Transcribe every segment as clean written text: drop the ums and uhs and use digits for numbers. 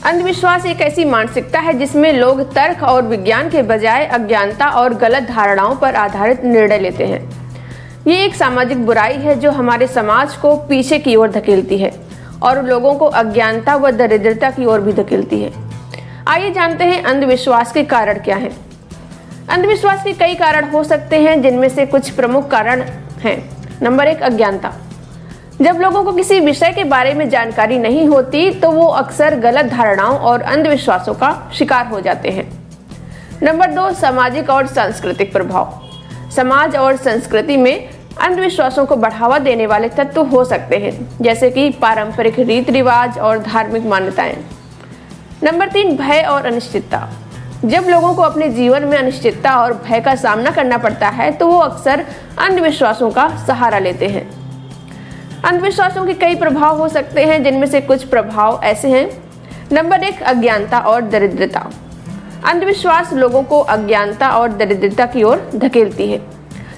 अंधविश्वास एक ऐसी मानसिकता है जिसमें लोग तर्क और विज्ञान के बजाय अज्ञानता और गलत धारणाओं पर आधारित निर्णय लेते हैं। ये एक सामाजिक बुराई है जो हमारे समाज को पीछे की ओर धकेलती है और लोगों को अज्ञानता व दरिद्रता की ओर भी धकेलती है। आइए जानते हैं अंधविश्वास के कारण क्या हैं। अंधविश्वास के कई कारण हो सकते हैं, जिनमें से कुछ प्रमुख कारण हैं। नंबर 1, अज्ञानता। जब लोगों को किसी विषय के बारे में जानकारी नहीं होती तो वो अक्सर गलत धारणाओं और अंधविश्वासों का शिकार हो जाते हैं। नंबर 2, सामाजिक और सांस्कृतिक प्रभाव। समाज और संस्कृति में अंधविश्वासों को बढ़ावा देने वाले तत्व हो सकते हैं, जैसे कि पारंपरिक रीति रिवाज और धार्मिक मान्यताएं। नंबर 3, भय और अनिश्चितता। जब लोगों को अपने जीवन में अनिश्चितता और भय का सामना करना पड़ता है तो वो अक्सर अंधविश्वासों का सहारा लेते हैं। अंधविश्वासों के कई प्रभाव हो सकते हैं, जिनमें से कुछ प्रभाव ऐसे हैं। नंबर 1, अज्ञानता और दरिद्रता। अंधविश्वास लोगों को अज्ञानता और दरिद्रता की ओर धकेलती है,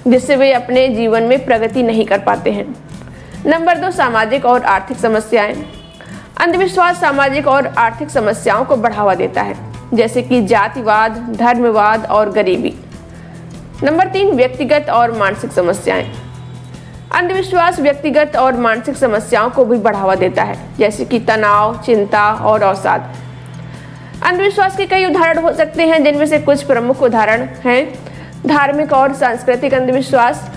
जिससे वे अपने जीवन में प्रगति नहीं कर पाते हैं। नंबर 2, सामाजिक और आर्थिक समस्याएं। अंधविश्वास सामाजिक और आर्थिक समस्याओं को बढ़ावा देता है, जैसे कि जातिवाद, धर्मवाद और गरीबी। नंबर 3, व्यक्तिगत और मानसिक समस्याएं। अंधविश्वास व्यक्तिगत और मानसिक समस्याओं को भी बढ़ावा देता है, जैसे कि तनाव, चिंता और अवसाद। अंधविश्वास के कई उदाहरण हो सकते हैं, जिनमें से कुछ प्रमुख उदाहरण हैं। धार्मिक और सांस्कृतिक अंधविश्वास,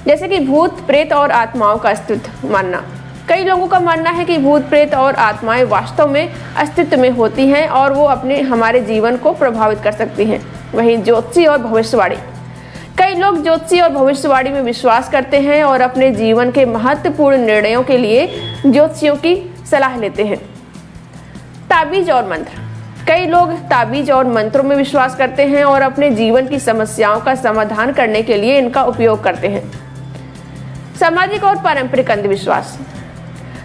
जैसे कि भूत प्रेत और आत्माओं का अस्तित्व मानना। कई लोगों का मानना है कि भूत प्रेत और आत्माएं वास्तव में अस्तित्व में होती हैं और वो हमारे जीवन को प्रभावित कर सकती हैं। वहीं ज्योतिषी और भविष्यवाणी। कई लोग ज्योतिषी और भविष्यवाणी में विश्वास करते हैं और अपने जीवन के महत्वपूर्ण निर्णयों के लिए ज्योतिषियों की सलाह लेते हैं। ताबीज और मंत्र। कई लोग ताबीज और मंत्रों में विश्वास करते हैं और अपने जीवन की समस्याओं का समाधान करने के लिए इनका उपयोग करते हैं। सामाजिक और पारंपरिक अंधविश्वास,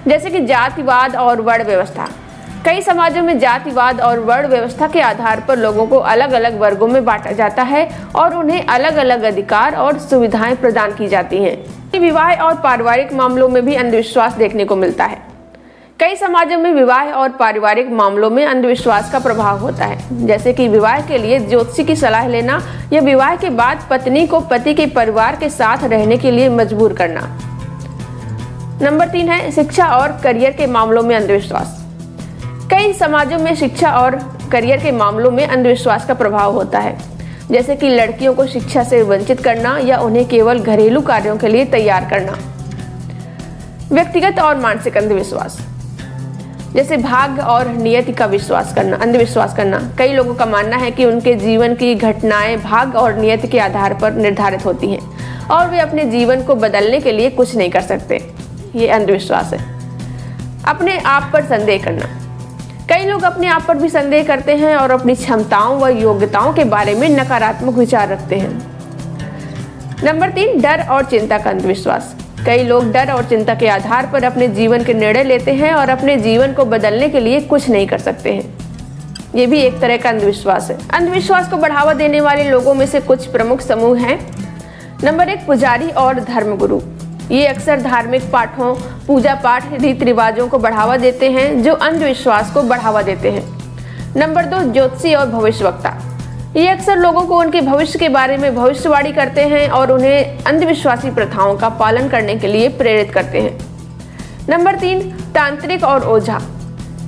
जैसे कि जातिवाद और वर्ण व्यवस्था। कई समाजों में जातिवाद और वर्ण व्यवस्था के आधार पर लोगों को अलग अलग वर्गों में बांटा जाता है और उन्हें अलग अलग अधिकार और सुविधाएं प्रदान की जाती हैं। विवाह और पारिवारिक मामलों में भी अंधविश्वास देखने को मिलता है। कई समाजों में विवाह और पारिवारिक मामलों में अंधविश्वास का प्रभाव होता है, जैसे कि विवाह के लिए ज्योतिषी की सलाह लेना या विवाह के बाद पत्नी को पति के परिवार के साथ रहने के लिए मजबूर करना। नंबर 3 है शिक्षा और करियर के मामलों में अंधविश्वास। कई समाजों में शिक्षा और करियर के मामलों में अंधविश्वास का प्रभाव होता है, जैसे कि लड़कियों को शिक्षा से वंचित करना या उन्हें केवल घरेलू कार्यों के लिए तैयार करना। व्यक्तिगत और मानसिक अंधविश्वास, जैसे भाग्य और नियति का अंधविश्वास करना। कई लोगों का मानना है कि उनके जीवन की घटनाएं भाग्य और नियति के आधार पर निर्धारित होती हैं और वे अपने जीवन को बदलने के लिए कुछ नहीं कर सकते। ये अंधविश्वास है। अपने आप पर संदेह करना। कई लोग अपने आप पर भी संदेह करते हैं और अपनी क्षमताओं व योग्यताओं के बारे में नकारात्मक विचार रखते हैं। नंबर 3, डर और चिंता का अंधविश्वास। कई लोग डर और चिंता के आधार पर अपने जीवन के निर्णय लेते हैं और अपने जीवन को बदलने के लिए कुछ नहीं कर सकते हैं। ये भी एक तरह का अंधविश्वास है। अंधविश्वास को बढ़ावा देने वाले लोगों में से कुछ प्रमुख समूह हैं। नंबर 1, पुजारी और धर्मगुरु। ये अक्सर धार्मिक पाठों, पूजा पाठ, रीति रिवाजों को बढ़ावा देते हैं जो अंधविश्वास को बढ़ावा देते हैं। नंबर 2, ज्योतिषी और भविष्यवक्ता। ये अक्सर लोगों को उनके भविष्य के बारे में भविष्यवाणी करते हैं और उन्हें अंधविश्वासी प्रथाओं का पालन करने के लिए प्रेरित करते हैं। नंबर 3, तांत्रिक और ओझा।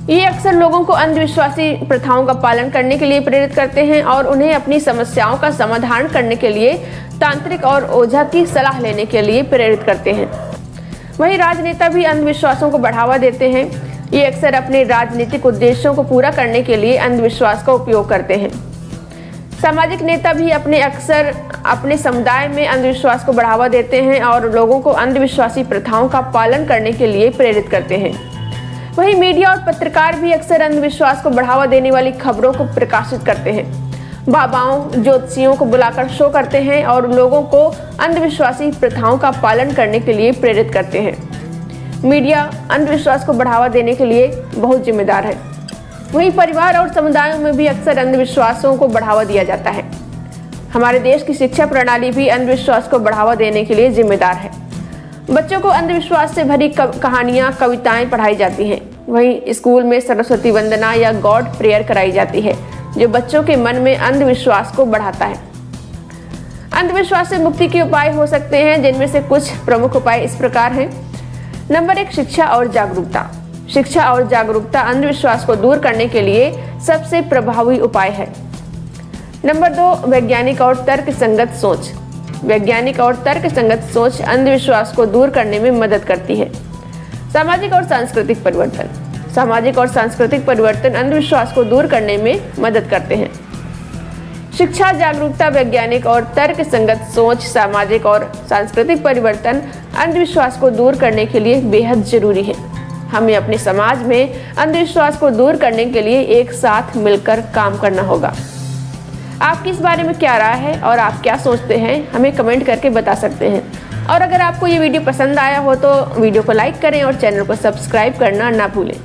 ये अक्सर लोगों को अंधविश्वासी प्रथाओं का पालन करने के लिए प्रेरित करते हैं और उन्हें अपनी समस्याओं का समाधान करने के लिए तांत्रिक और ओझा की सलाह लेने के लिए प्रेरित करते हैं। वहीं राजनेता भी अंधविश्वासों को बढ़ावा देते हैं। ये अक्सर अपने राजनीतिक उद्देश्यों को पूरा करने के लिए अंधविश्वास का उपयोग करते हैं। सामाजिक नेता भी अक्सर अपने समुदाय में अंधविश्वास को बढ़ावा देते हैं और लोगों को अंधविश्वासी प्रथाओं का पालन करने के लिए प्रेरित करते हैं। वहीं मीडिया और पत्रकार भी अक्सर अंधविश्वास को बढ़ावा देने वाली खबरों को प्रकाशित करते हैं। बाबाओं, ज्योतिषियों को बुलाकर शो करते हैं और लोगों को अंधविश्वासी प्रथाओं का पालन करने के लिए प्रेरित करते हैं। मीडिया अंधविश्वास को बढ़ावा देने के लिए बहुत जिम्मेदार है। वहीं परिवार और समुदायों में भी अक्सर अंधविश्वासों को बढ़ावा दिया जाता है। हमारे देश की शिक्षा प्रणाली भी अंधविश्वास को बढ़ावा देने के लिए जिम्मेदार है। बच्चों को अंधविश्वास से भरी कहानियां, कविताएं पढ़ाई जाती हैं, वहीं स्कूल में सरस्वती वंदना या गॉड प्रेयर कराई जाती है, जो बच्चों के मन में अंधविश्वास को बढ़ाता है। अंधविश्वास से मुक्ति के उपाय हो सकते हैं, जिनमें से कुछ प्रमुख उपाय इस प्रकार हैं। नंबर 1, शिक्षा और जागरूकता। शिक्षा और जागरूकता अंधविश्वास को दूर करने के लिए सबसे प्रभावी उपाय है। नंबर 2, वैज्ञानिक और तर्क संगत सोच। वैज्ञानिक और तर्क संगत सोच अंधविश्वास को दूर करने में मदद करती है। सामाजिक और सांस्कृतिक परिवर्तन। सामाजिक और सांस्कृतिक परिवर्तन अंधविश्वास को दूर करने में मदद करते हैं। शिक्षा, जागरूकता, वैज्ञानिक और तर्क संगत सोच, सामाजिक और सांस्कृतिक परिवर्तन अंधविश्वास को दूर करने के लिए बेहद जरूरी है। हमें अपने समाज में अंधविश्वास को दूर करने के लिए एक साथ मिलकर काम करना होगा। आपकी इस बारे में क्या राय है और आप क्या सोचते हैं, हमें कमेंट करके बता सकते हैं। और अगर आपको ये वीडियो पसंद आया हो तो वीडियो को लाइक करें और चैनल को सब्सक्राइब करना ना भूलें।